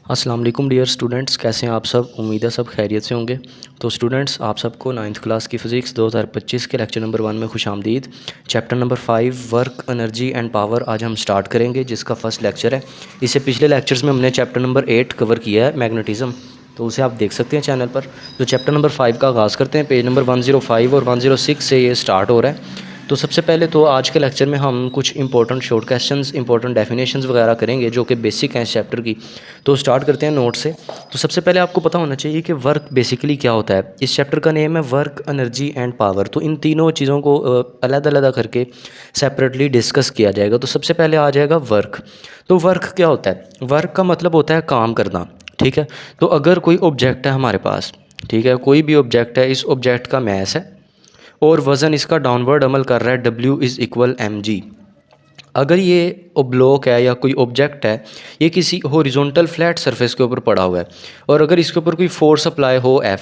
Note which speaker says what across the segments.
Speaker 1: अस्सलाम वालेकुम dear students, कैसे हैं आप सब। उम्मीद है सब खैरियत से होंगे। तो स्टूडेंट्स, आप सबको 9th क्लास की फ़िज़िक्स 2025 के लेक्चर नंबर 1 में खुशामदीद। Chapter number 5 work, energy and power आज हम स्टार्ट करेंगे, जिसका फ़र्स्ट लेक्चर है। इससे पिछले लेक्चर्स में हमने चैप्टर नंबर 8 कवर किया है, मैग्नेटिज़म, तो उसे आप देख सकते हैं चैनल पर। तो चैप्टर नंबर 5 का आगाज़ करते हैं। पेज नंबर 105 और 106 से ये स्टार्ट हो रहा है। तो सबसे पहले तो आज के लेक्चर में हम कुछ important short questions, important definitions वगैरह करेंगे जो कि बेसिक हैं इस चैप्टर की। तो स्टार्ट करते हैं नोट से। तो सबसे पहले आपको पता होना चाहिए कि वर्क बेसिकली क्या होता है। इस चैप्टर का नेम है वर्क, एनर्जी एंड पावर। तो इन तीनों चीज़ों को अलग अलग करके सेपरेटली डिस्कस किया जाएगा। तो सबसे पहले आ जाएगा वर्क। तो वर्क क्या होता है? वर्क का मतलब होता है काम करना, ठीक है। तो अगर कोई ऑब्जेक्ट है हमारे पास, ठीक है, कोई भी ऑब्जेक्ट है, इस ऑब्जेक्ट का मैस है और वज़न इसका डाउनवर्ड अमल कर रहा है, W=mg। अगर ये ब्लॉक है या कोई ऑब्जेक्ट है, ये किसी हॉरिजॉन्टल फ्लैट सरफेस के ऊपर पड़ा हुआ है और अगर इसके ऊपर कोई फोर्स अप्लाई हो F,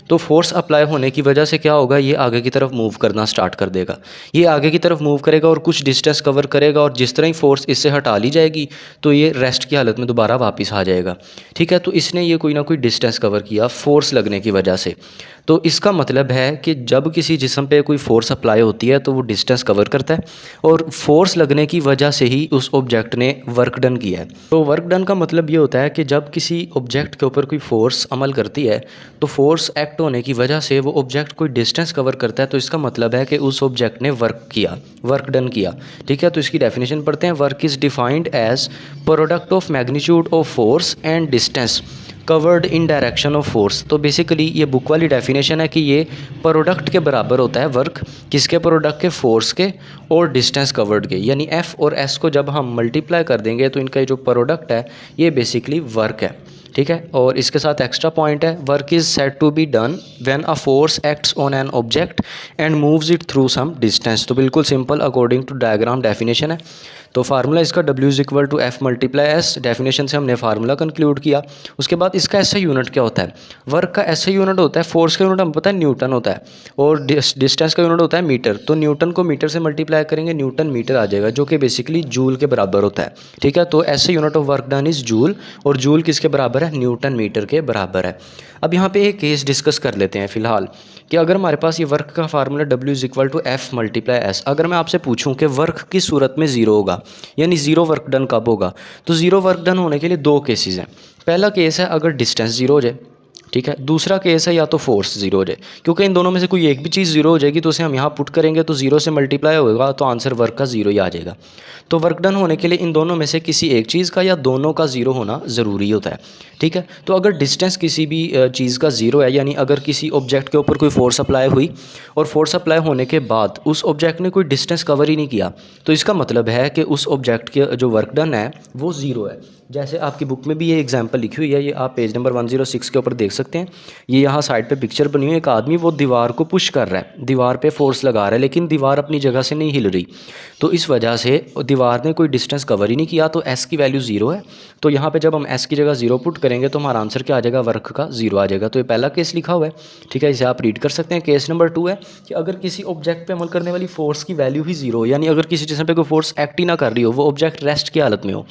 Speaker 1: तो फोर्स अप्लाई होने की वजह से क्या होगा, ये आगे की तरफ मूव करना स्टार्ट कर देगा। ये आगे की तरफ मूव करेगा और कुछ डिस्टेंस कवर करेगा और जिस तरह ही फोर्स इससे हटा ली जाएगी तो ये रेस्ट की हालत में दोबारा वापस आ जाएगा, ठीक है। तो इसने ये कोई ना कोई डिस्टेंस कवर किया फोर्स लगने की वजह से। तो इसका मतलब है कि जब किसी जिस्म पे कोई फोर्स अप्लाई होती है तो वो डिस्टेंस कवर करता है और फोर्स लगने की वजह से ही उस ऑब्जेक्ट ने वर्क डन किया है। तो वर्क डन का मतलब ये होता है कि जब किसी ऑब्जेक्ट के ऊपर कोई फोर्स अमल करती है तो फोर्स एक्ट होने की वजह से वो ऑब्जेक्ट कोई डिस्टेंस कवर करता है, तो इसका मतलब है कि उस ऑब्जेक्ट ने वर्क किया, वर्क डन किया, ठीक है। तो इसकी डेफिनेशन पढ़ते हैं। Work is defined as product of magnitude of force and distance covered in direction of force. तो बेसिकली ये बुक वाली डेफिनेशन है कि ये प्रोडक्ट के बराबर होता है वर्क, किसके? प्रोडक्ट के, फोर्स के और डिस्टेंस कवर्ड के। यानी F और S को जब हम मल्टीप्लाई कर देंगे तो इनका जो प्रोडक्ट है ये बेसिकली वर्क है, ठीक है। और इसके साथ एक्स्ट्रा पॉइंट है, work is said to be done when a force acts on an object and moves it through some distance. तो बिल्कुल simple according to diagram definition है। तो फार्मूला इसका W=F×S। डेफिनेशन से हमने फार्मूला कंक्लूड किया। उसके बाद इसका ऐसा यूनिट क्या होता है? वर्क का ऐसा यूनिट होता है, फोर्स का यूनिट हमें पता है न्यूटन होता है और डिस्टेंस का यूनिट होता है मीटर। तो न्यूटन को मीटर से मल्टीप्लाई करेंगे, न्यूटन मीटर आ जाएगा, जो कि बेसिकली जूल के बराबर होता है, ठीक है। तो ऐसे unit of work done is joule, और जूल किसके बराबर है? न्यूटन मीटर के बराबर है। अब यहाँ पे एक केस डिस्कस कर लेते हैं फ़िलहाल कि अगर हमारे पास ये वर्क का फार्मूला W=F×S, अगर मैं आपसे पूछूं कि वर्क किस सूरत में ज़ीरो होगा, यानी ज़ीरो वर्क डन कब होगा, तो ज़ीरो वर्क डन होने के लिए दो केसेस हैं। पहला केस है अगर डिस्टेंस ज़ीरो हो जाए, ठीक है। दूसरा केस है या तो फोर्स ज़ीरो हो जाए। क्योंकि इन दोनों में से कोई एक भी चीज़ ज़ीरो हो जाएगी तो उसे हम यहाँ पुट करेंगे तो ज़ीरो से मल्टीप्लाई होगा तो आंसर वर्क का ज़ीरो ही आ जाएगा। तो वर्क डन होने के लिए इन दोनों में से किसी एक चीज़ का या दोनों का ज़ीरो होना ज़रूरी होता है, ठीक है। तो अगर डिस्टेंस किसी भी चीज़ का ज़ीरो है, यानी अगर किसी ऑब्जेक्ट के ऊपर कोई फोर्स अप्लाई हुई और फोर्स अप्लाई होने के बाद उस ऑब्जेक्ट ने कोई डिस्टेंस कवर ही नहीं किया, तो इसका मतलब है कि उस ऑब्जेक्ट के जो वर्क डन है वो ज़ीरो है। जैसे आपकी बुक में भी ये एग्जांपल लिखी हुई है, ये आप पेज नंबर 106 के ऊपर देख सकते हैं। ये यहाँ साइड पे पिक्चर बनी हुई है, एक आदमी वो दीवार को पुश कर रहा है, दीवार पे फोर्स लगा रहा है, लेकिन दीवार अपनी जगह से नहीं हिल रही। तो इस वजह से दीवार ने कोई डिस्टेंस कवर ही नहीं किया, तो S की वैल्यू ज़ीरो है। तो यहाँ पे जब हम S की जगह ज़ीरो पुट करेंगे तो हमारा आंसर क्या आ जाएगा? वर्क का ज़ीरो आ जाएगा। तो ये पहला केस लिखा हुआ है, ठीक है, इसे आप रीड कर सकते हैं। केस नंबर 2 है कि अगर किसी ऑब्जेक्ट पे अमल करने वाली फोर्स की वैल्यू ही ज़ीरो, यानी अगर किसी जिसम पे कोई फोर्स एक्ट ही ना कर रही हो, वो ऑब्जेक्ट रेस्ट की हालत में हो,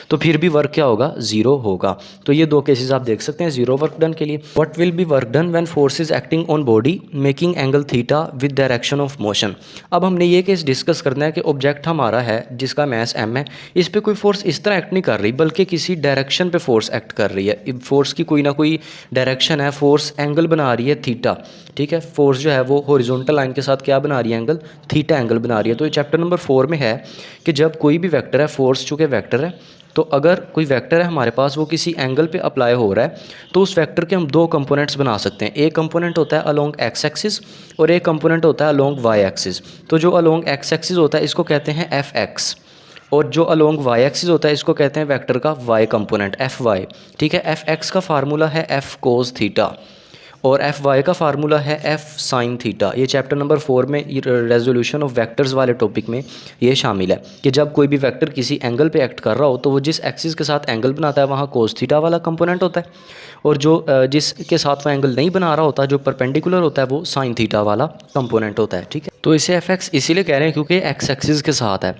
Speaker 1: तो फिर भी वर्क क्या होगा? ज़ीरो होगा। तो ये दो केसेस आप देख सकते हैं ज़ीरो वर्क डन के लिए। What will be work done when force is acting on body making angle theta with direction of motion. अब हमने ये केस डिस्कस करना है कि ऑब्जेक्ट हमारा है जिसका मैस m है, इस पर कोई फोर्स इस तरह एक्ट नहीं कर रही बल्कि किसी डायरेक्शन पे फोर्स एक्ट कर रही है। फोर्स की कोई ना कोई डायरेक्शन है, फोर्स एंगल बना रही है थीटा, ठीक है। फोर्स जो है वो हॉरिजॉन्टल लाइन के साथ क्या बना रही है? एंगल थीटा एंगल बना रही है। तो ये चैप्टर नंबर 4 में है कि जब कोई भी वेक्टर है, फोर्स चूँकि वेक्टर है, तो अगर कोई वेक्टर है हमारे पास, वो किसी एंगल पे अप्लाई हो रहा है, तो उस वेक्टर के हम दो कंपोनेंट्स बना सकते हैं। एक कंपोनेंट होता है अलोंग एक्स एक्सिस और एक कंपोनेंट होता है अलोंग वाई एक्सिस। तो जो अलोंग एक्स एक्सिस होता है इसको कहते हैं Fx, और जो अलोंग वाई एक्सिस होता है इसको कहते हैं वेक्टर का वाई कंपोनेंट Fy, ठीक है। Fx का फार्मूला है F cos थीटा और Fy का फार्मूला है F sin थीटा। ये चैप्टर नंबर 4 में रेजोल्यूशन ऑफ वेक्टर्स वाले टॉपिक में ये शामिल है कि जब कोई भी वेक्टर किसी एंगल पे एक्ट कर रहा हो तो वो जिस एक्सिस के साथ एंगल बनाता है वहाँ कोस थीटा वाला कंपोनेंट होता है, और जो जिसके साथ वो एंगल नहीं बना रहा होता, जो परपेंडिकुलर होता है, वो साइन थीटा वाला कंपोनेंट होता है, ठीक है। तो इसे Fx इसीलिए कह रहे हैं क्योंकि एक्स एक्सिस के साथ है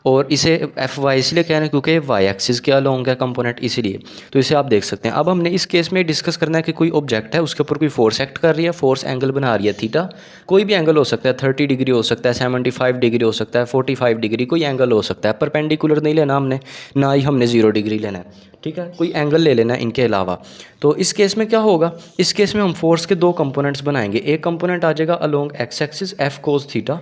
Speaker 1: और इसे एफ वाई इसलिए कह रहे हैं क्योंकि वाई एक्सिस के अलोंग है कंपोनेंट, इसीलिए। तो इसे आप देख सकते हैं। अब हमने इस केस में डिस्कस करना है कि कोई ऑब्जेक्ट है, उसके ऊपर कोई फोर्स एक्ट कर रही है, फोर्स एंगल बना रही है थीटा। कोई भी एंगल हो सकता है, 30 डिग्री हो सकता है, 75 डिग्री हो सकता है, 45 डिग्री, कोई एंगल हो सकता है। परपेंडिकुलर नहीं लेना हमने, ना ही हमने 0 डिग्री लेना है, ठीक है। कोई एंगल ले लेना है इनके अलावा। तो इस केस में क्या होगा, इस केस में हम फोर्स के दो कंपोनेंट्स बनाएंगे। एक कंपोनेंट आ जाएगा along X axis F cos theta,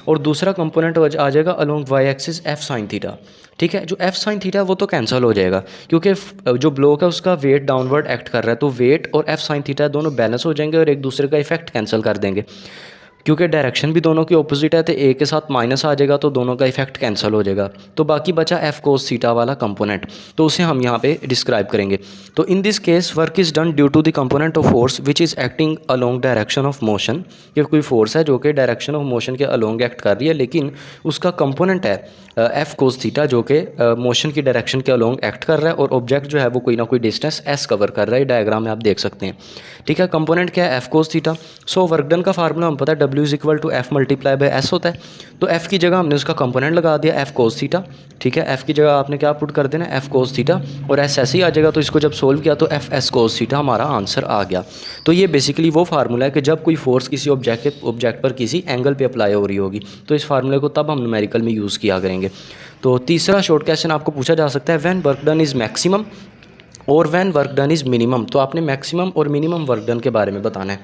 Speaker 1: और दूसरा कंपोनेंट आ जाएगा along Y axis F sine theta, ठीक है। जो एफ साइन थीटा है वो तो कैंसिल हो जाएगा, क्योंकि जो ब्लॉक है उसका वेट डाउनवर्ड एक्ट कर रहा है, तो वेट और एफ साइन थीटा दोनों बैलेंस हो जाएंगे और एक दूसरे का इफेक्ट कैंसिल कर देंगे। क्योंकि डायरेक्शन भी दोनों की ऑपोजिट है, तो ए के साथ माइनस आ जाएगा, तो दोनों का इफेक्ट कैंसिल हो जाएगा। तो बाकी बचा एफ कोस थीटा वाला कंपोनेंट, तो उसे हम यहाँ पे डिस्क्राइब करेंगे। तो in this case work is done due to the component of force which is acting along direction of motion. ये कोई फोर्स है जो कि डायरेक्शन ऑफ मोशन के अलोंग एक्ट कर रही है, लेकिन उसका कंपोनेंट है एफ कोस थीटा जो कि मोशन की डायरेक्शन के अलोंग एक्ट कर रहा है, और ऑब्जेक्ट जो है वो कोई ना कोई डिस्टेंस एस कवर कर रहा है। डायग्राम में आप देख सकते हैं, ठीक है। कंपोनेंट क्या है, F cos theta. So work done का फार्मूला हम पता है, W is equal to F multiply by S होता है। तो एफ की जगह हमने उसका कंपोनेंट लगा दिया एफ कोस थीटा, ठीक है। एफ की जगह आपने क्या पुट कर देना, एफ कोस थीटा, और एस ऐसे ही आ जाएगा। तो इसको जब सोल्व किया तो एफ एस कोस थीटा हमारा आंसर आ गया। तो ये बेसिकली वो फार्मूला है कि जब कोई फोर्स किसी ऑब्जेक्ट पर किसी एंगल पे अप्लाई हो रही होगी, तो इस फार्मूले को तब हम न्यूमेरिकल में यूज़ किया करेंगे। तो तीसरा शॉर्ट क्वेश्चन आपको पूछा जा सकता है, when work done is maximum और when work done is minimum. तो आपने मैक्सिमम और मिनिमम वर्क डन के बारे में बताना है,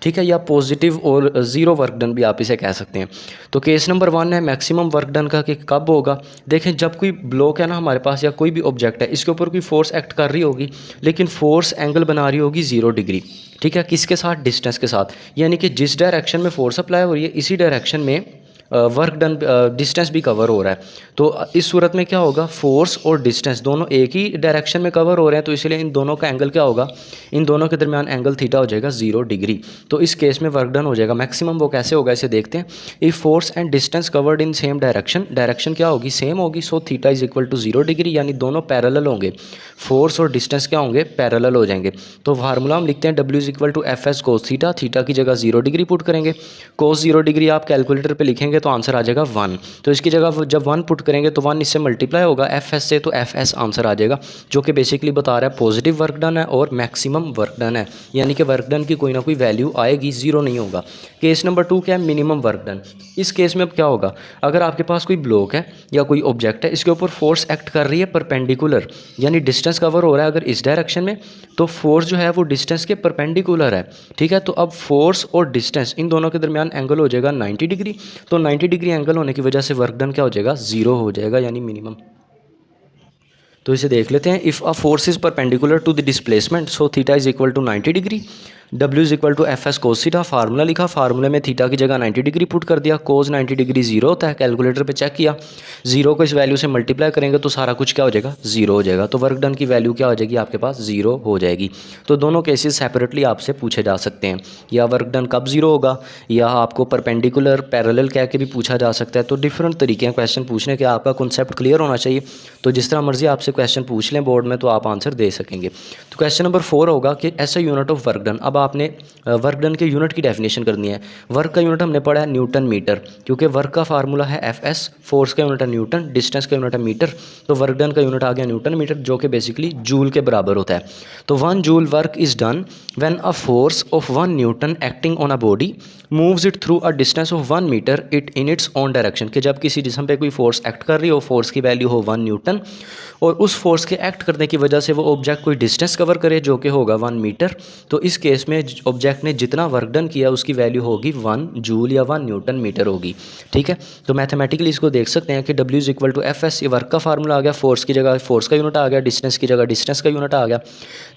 Speaker 1: ठीक है। या पॉजिटिव और ज़ीरो वर्क डन भी आप इसे कह सकते हैं। तो केस नंबर 1 है मैक्सिमम वर्क डन का, कि कब होगा। देखें, जब कोई ब्लॉक है ना हमारे पास, या कोई भी ऑब्जेक्ट है, इसके ऊपर कोई फोर्स एक्ट कर रही होगी, लेकिन फोर्स एंगल बना रही होगी 0 डिग्री, ठीक है। किसके साथ, डिस्टेंस के साथ। यानी कि जिस डायरेक्शन में फोर्स अप्लाई हो रही है, इसी डायरेक्शन में वर्क डन डिस्टेंस भी कवर हो रहा है। तो इस सूरत में क्या होगा, फोर्स और डिस्टेंस दोनों एक ही डायरेक्शन में कवर हो रहे हैं, तो इसलिए इन दोनों का एंगल क्या होगा, इन दोनों के दरमियान एंगल थीटा हो जाएगा 0 डिग्री। तो इस केस में वर्क डन हो जाएगा मैक्सिमम। वो कैसे होगा इसे देखते हैं। If force and distance covered in same direction, direction क्या होगी, सेम होगी। So theta is equal to 0 degree, यानी दोनों पैरेलल होंगे। फोर्स और डिस्टेंस क्या होंगे, पैरेलल हो जाएंगे। तो फार्मूला हम लिखते हैं W is equal to F S cos theta. Theta की जगह 0 डिग्री पुट करेंगे, कोस 0 डिग्री आप कैलकुलेटर पे लिखेंगे तो आंसर आ जाएगा 1। तो इसकी जगह जब 1 पुट करेंगे तो 1 इससे मल्टीप्लाई होगा एफ एस से, तो एफ एस आंसर आ जाएगा, जो कि बेसिकली बता रहा है पॉजिटिव वर्क डन है और मैक्सिमम वर्क डन है। यानी कि वर्क डन की कोई ना कोई वैल्यू आएगी, 0 नहीं होगा। केस नंबर 2 क्या है, मिनिमम वर्क डन। इस केस में अब क्या होगा, अगर आपके पास कोई ब्लॉक है या कोई ऑब्जेक्ट है, इसके ऊपर फोर्स एक्ट कर रही है परपेंडिकुलर, यानी डिस्टेंस कवर हो रहा है अगर इस डायरेक्शन में, तो फोर्स जो है वो डिस्टेंस के परपेंडिकुलर है, ठीक है। तो अब फोर्स और डिस्टेंस इन दोनों के दरमियान एंगल हो जाएगा 90 डिग्री। तो 90 डिग्री एंगल होने की वजह से वर्क डन क्या हो जाएगा, 0 हो जाएगा, यानी मिनिमम। तो इसे देख लेते हैं। If a force is perpendicular to the displacement, so theta is equal to 90 degree. W is equal to F S cos theta. Formula लिखा, फार्मूले में थीटा की जगह 90 डिग्री पुट कर दिया। कोस 90 डिग्री 0 होता है, कैलकुलेटर पे चेक किया, 0 को इस वैल्यू से मल्टीप्लाई करेंगे तो सारा कुछ क्या हो जाएगा, 0 हो जाएगा। तो वर्क डन की वैल्यू क्या हो जाएगी आपके पास, 0 हो जाएगी। तो दोनों केसेस सेपरेटली आपसे पूछे जा सकते हैं, या वर्क डन कब 0 होगा, या आपको परपेंडिकुलर पैरेलल कह के भी पूछा जा सकता है। तो डिफरेंट तरीके हैं क्वेश्चन पूछने के, आपका कॉन्सेप्ट क्लियर होना चाहिए। तो जिस तरह मर्जी आपसे क्वेश्चन पूछ लें बोर्ड में, तो आप आंसर दे सकेंगे। तो क्वेश्चन नंबर 4 होगा कि ऐसा यूनिट ऑफ वर्क डन। अब आपने वर्क डन के यूनिट की डेफिनेशन करनी है। वर्क का यूनिट हमने पढ़ा है न्यूटन मीटर, क्योंकि वर्क का फार्मूला है एफ एस, फोर्स का यूनिट है न्यूटन, डिस्टेंस का यूनिट है मीटर। तो वर्क डन का यूनिट आ गया न्यूटन मीटर, जो कि बेसिकली जूल के बराबर होता है। तो 1 joule work is done when a force of 1 newton acting on a body moves it through a distance of 1 metre it in its own direction. कि जब किसी जिस्म पे कोई फोर्स एक्ट कर रही हो, फोर्स की वैल्यू हो 1 न्यूटन, और उस फोर्स के एक्ट करने की वजह से वो ऑब्जेक्ट कोई डिस्टेंस कवर करे जो कि होगा 1 मीटर। तो इस केस में ऑब्जेक्ट ने जितना वर्क डन किया उसकी वैल्यू होगी 1 जूल या 1 न्यूटन मीटर होगी, ठीक है। तो मैथमेटिकली इसको देख सकते हैं कि W is equal to F S, ये वर्क का फार्मूला आ गया, फोर्स की जगह फोर्स का यूनिट आ गया, डिस्टेंस की जगह डिस्टेंस का यूनिट आ गया,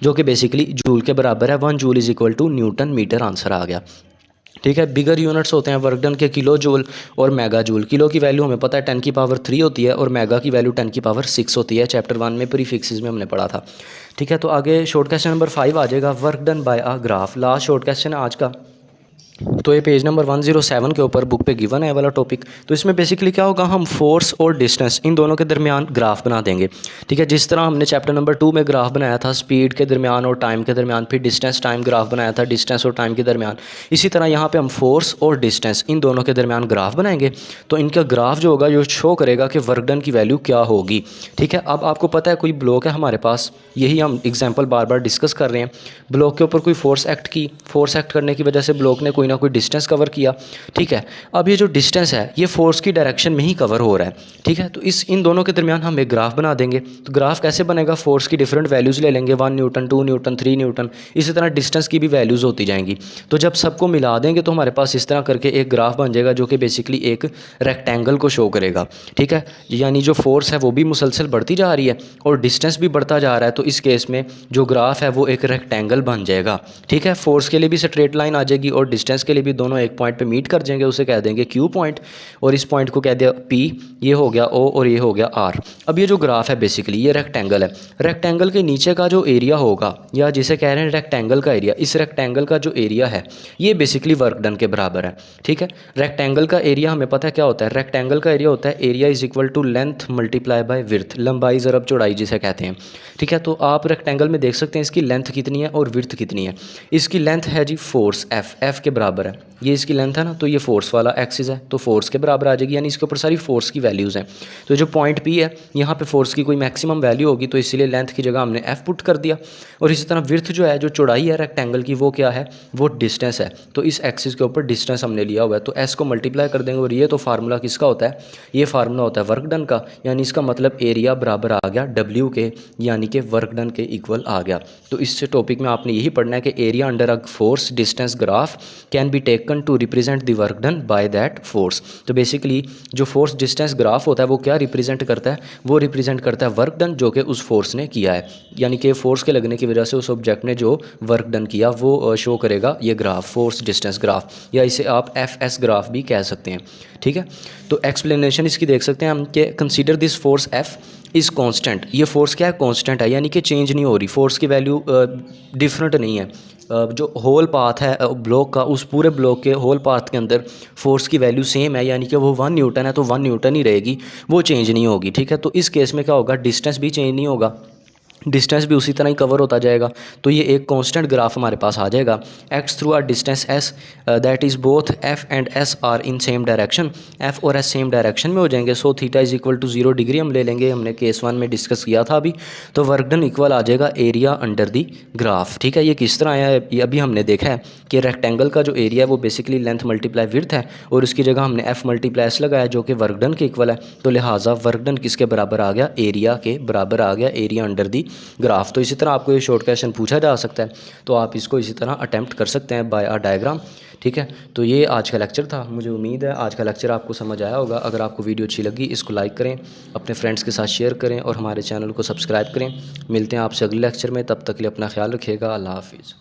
Speaker 1: जो कि बेसिकली जूल के बराबर है। 1 joule is equal to newton metre answer आ गया, ठीक है। बिगर यूनिट्स होते हैं वर्क डन के किलो जूल और मेगा जूल। किलो की वैल्यू हमें पता है 10 की पावर 3 होती है, और मेगा की वैल्यू 10 की पावर 6 होती है। चैप्टर 1 में प्रीफिक्सेस में हमने पढ़ा था, ठीक है। तो आगे शॉर्ट क्वेश्चन नंबर 5 आ जाएगा, work done bye a graph. Last short question है आज का। तो ये पेज नंबर 107 के ऊपर बुक पे गिवन है वाला टॉपिक। तो इसमें बेसिकली क्या होगा, हम फोर्स और डिस्टेंस इन दोनों के दरमियान ग्राफ बना देंगे। ठीक है, जिस तरह हमने चैप्टर नंबर 2 में ग्राफ बनाया था स्पीड के दरमियान और टाइम के दरमियान, फिर डिस्टेंस टाइम ग्राफ बनाया था डिस्टेंस और टाइम के दरमियान, इसी तरह यहाँ पर हम फोर्स और डिस्टेंस इन दोनों के दरमियान ग्राफ बनाएंगे। तो इनका ग्राफ जो होगा जो शो करेगा कि वर्क डन की वैल्यू क्या होगी। ठीक है, अब आपको पता है कोई ब्लॉक है हमारे पास, यही हम एग्जाम्पल बार बार डिस्कस कर रहे हैं। ब्लॉक के ऊपर कोई फोर्स एक्ट की, फोर्स एक्ट करने की वजह से ब्लॉक ने कोई ना कोई डिस्टेंस कवर किया। ठीक है, अब ये जो डिस्टेंस है ये फोर्स की डायरेक्शन में ही कवर हो रहा है। ठीक है, तो इन दोनों के दरमियान हम एक ग्राफ बना देंगे। तो ग्राफ कैसे बनेगा, फोर्स की डिफरेंट वैल्यूज़ ले लेंगे, 1 न्यूटन, 2 न्यूटन, 3 न्यूटन, इसी तरह डिस्टेंस की भी वैल्यूज़ होती जाएंगी। तो जब सबको मिला देंगे तो हमारे पास इस तरह करके एक ग्राफ बन जाएगा जो कि बेसिकली एक रेक्टेंगल को शो करेगा। ठीक है, यानी जो फोर्स है वो भी मुसलसल बढ़ती जा रही है और डिस्टेंस भी बढ़ता जा रहा है। तो इस केस में जो ग्राफ है वो एक रेक्टेंगल बन जाएगा। ठीक है, फोर्स के लिए भी स्ट्रेट लाइन आ जाएगी और डिस्टेंस के लिए भी, दोनों एक पॉइंट पे मीट कर जाएंगे, उसे कह देंगे क्यू पॉइंट, और इस पॉइंट को कह दिया पी, ये हो गया ओ और ये हो गया आर। अब ये जो ग्राफ है बेसिकली ये रेक्टेंगल है। रेक्टेंगल के नीचे का जो एरिया होगा, या जिसे कह रहे हैं रेक्टेंगल का एरिया, इस रेक्टेंगल का जो एरिया है ये बेसिकली वर्क डन के बराबर है। ठीक है, रेक्टेंगल का एरिया हमें पता है क्या होता है, रेक्टेंगल का एरिया होता है area is equal to length multiply by width, लंबाई ज़रब चौड़ाई जिसे कहते हैं। ठीक है, तो आप रेक्टेंगल में देख सकते हैं इसकी लेंथ कितनी है और विड्थ कितनी है। इसकी लेंथ है जी फोर्स एफ के बराबर है, ये इसकी लेंथ है ना, तो ये फोर्स वाला एक्सिस है तो फोर्स के बराबर आ जाएगी, यानी इसके ऊपर सारी फोर्स की वैल्यूज़ हैं। तो जो पॉइंट पी है यहाँ पे फोर्स की कोई मैक्सिमम वैल्यू होगी, तो इसीलिए लेंथ की जगह हमने एफ पुट कर दिया। और इसी तरह विड्थ जो है, जो चौड़ाई है रेक्टेंगल की, वो क्या है, वो डिस्टेंस है। तो इस एक्सिस के ऊपर डिस्टेंस हमने लिया हुआ है, तो एस को मल्टीप्लाई कर देंगे। और ये तो फार्मूला किसका होता है, ये फार्मूला होता है वर्क डन का, यानी इसका मतलब एरिया बराबर आ गया डब्ल्यू के, यानी कि वर्क डन के इक्वल आ गया। तो इस टॉपिक में आपने यही पढ़ना है कि area under a force distance graph can be taken to represent the work done by that force. तो बेसिकली जो फोर्स डिस्टेंस ग्राफ होता है वो क्या रिप्रेजेंट करता है, वो रिप्रेजेंट करता है वर्क डन जो कि उस फोर्स ने किया है, यानी कि फोर्स के लगने की वजह से उस ऑब्जेक्ट ने जो वर्क डन किया वो शो करेगा ये ग्राफ, फोर्स डिस्टेंस ग्राफ, या इसे आप एफ ग्राफ भी कह सकते हैं। ठीक है, तो एक्सप्लेनेशन इसकी देख सकते हैं हम कि consider this force F is constant. ये फोर्स क्या है, कांस्टेंट है, यानी कि चेंज नहीं हो रही, फोर्स की वैल्यू डिफरेंट नहीं है। जो होल पाथ है ब्लॉक का, उस पूरे ब्लॉक के होल पाथ के अंदर फोर्स की वैल्यू सेम है, यानी कि वो 1 न्यूटन है तो 1 न्यूटन ही रहेगी, वो चेंज नहीं होगी। ठीक है, तो इस केस में क्या होगा, डिस्टेंस भी चेंज नहीं होगा, डिस्टेंस भी उसी तरह ही कवर होता जाएगा। तो ये एक कांस्टेंट ग्राफ हमारे पास आ जाएगा। Acts through our distance S that is both F and S are in same direction, F और एस सेम डायरेक्शन में हो जाएंगे। So theta is equal to 0 degree हम ले लेंगे, हमने केस 1 में डिस्कस किया था अभी। तो वर्क डन इक्वल आ जाएगा एरिया अंडर दी ग्राफ। ठीक है, ये किस तरह आया है, ये अभी हमने देखा है कि रेक्टेंगल का जो एरिया है वो बेसिकली लेंथ मल्टीप्लाई विड्थ है, और उसकी जगह हमने एफ मल्टीप्लाई एस लगाया जो कि वर्क डन के इक्वल है। तो लिहाजा वर्क डन किसके बराबर आ गया, एरिया के बराबर आ गया, एरिया अंडर दी ग्राफ। तो इसी तरह आपको ये शॉर्ट क्वेश्चन पूछा जा सकता है, तो आप इसको इसी तरह अटेम्प्ट कर सकते हैं बाय अ डायग्राम। ठीक है, तो ये आज का लेक्चर था। मुझे उम्मीद है आज का लेक्चर आपको समझ आया होगा। अगर आपको वीडियो अच्छी लगी इसको लाइक करें, अपने फ्रेंड्स के साथ शेयर करें और हमारे चैनल को सब्सक्राइब करें। मिलते हैं आपसे अगले लेक्चर में, तब तक के लिए अपना ख्याल रखिएगा। अल्लाह हाफिज़।